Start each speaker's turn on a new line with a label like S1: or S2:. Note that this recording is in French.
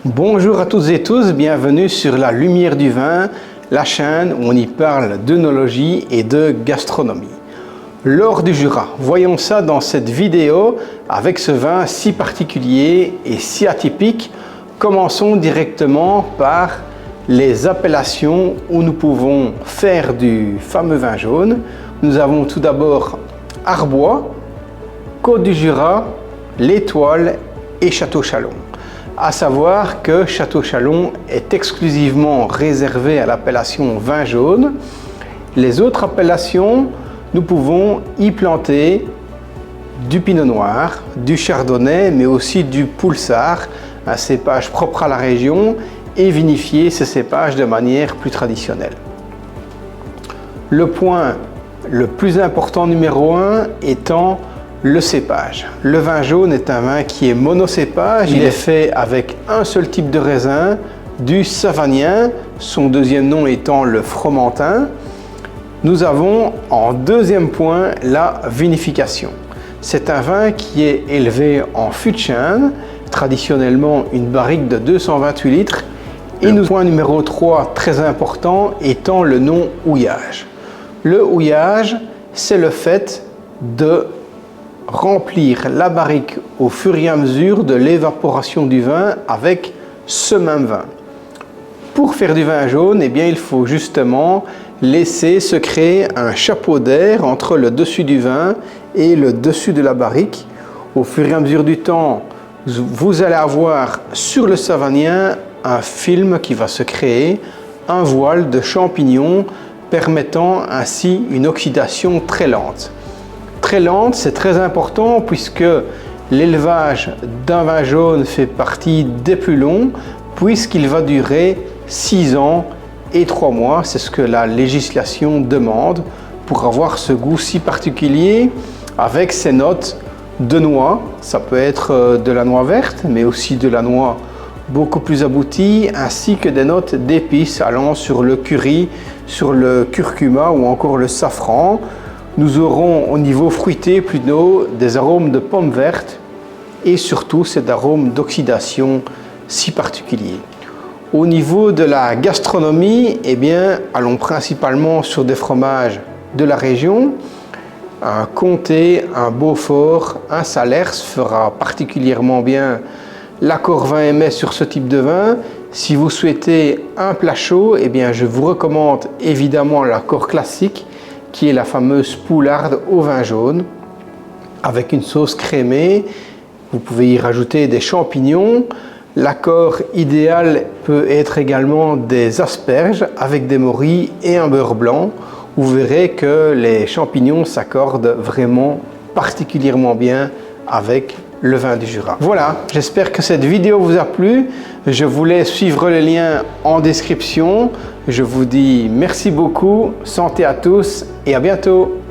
S1: Bonjour à toutes et tous, bienvenue sur La Lumière du Vin, la chaîne où on y parle d'œnologie et de gastronomie. L'or du Jura, voyons ça dans cette vidéo avec ce vin si particulier et si atypique. Commençons directement par les appellations où nous pouvons faire du fameux vin jaune. Nous avons tout d'abord Arbois, Côte du Jura, l'Étoile et Château-Chalon. À savoir que Château-Chalon est exclusivement réservé à l'appellation vin jaune. Les autres appellations, nous pouvons y planter du pinot noir, du chardonnay, mais aussi du poulsard, un cépage propre à la région, et vinifier ces cépages de manière plus traditionnelle. Le point le plus important numéro 1 étant le cépage. Le vin jaune est un vin qui est monocépage, il est fait avec un seul type de raisin, du savagnin, son deuxième nom étant le fromentin. Nous avons en deuxième point la vinification. C'est un vin qui est élevé en fût de chêne, traditionnellement une barrique de 228 litres. Et nous point numéro 3 très important étant le non-houillage. Le houillage, c'est le fait de remplir la barrique au fur et à mesure de l'évaporation du vin avec ce même vin. Pour faire du vin jaune, eh bien, il faut justement laisser se créer un chapeau d'air entre le dessus du vin et le dessus de la barrique. Au fur et à mesure du temps, vous allez avoir sur le savagnin un film qui va se créer, un voile de champignons permettant ainsi une oxydation très lente. Très lente, c'est très important puisque l'élevage d'un vin jaune fait partie des plus longs puisqu'il va durer 6 ans et 3 mois. C'est ce que la législation demande pour avoir ce goût si particulier avec ces notes de noix. Ça peut être de la noix verte mais aussi de la noix beaucoup plus aboutie ainsi que des notes d'épices allant sur le curry, sur le curcuma ou encore le safran. Nous aurons au niveau fruité plutôt des arômes de pommes vertes et surtout cet arôme d'oxydation si particulier. Au niveau de la gastronomie, eh bien, allons principalement sur des fromages de la région. Un comté, un beaufort, un salers fera particulièrement bien l'accord vin et mets sur ce type de vin. Si vous souhaitez un plat chaud, eh bien, je vous recommande évidemment l'accord classique qui est la fameuse poularde au vin jaune avec une sauce crémée. Vous pouvez y rajouter des champignons. L'accord idéal peut être également des asperges avec des morilles et un beurre blanc. Vous verrez que les champignons s'accordent vraiment particulièrement bien avec le vin du Jura. Voilà, j'espère que cette vidéo vous a plu. Je vous laisse suivre les liens en description. Je vous dis merci beaucoup, santé à tous et à bientôt.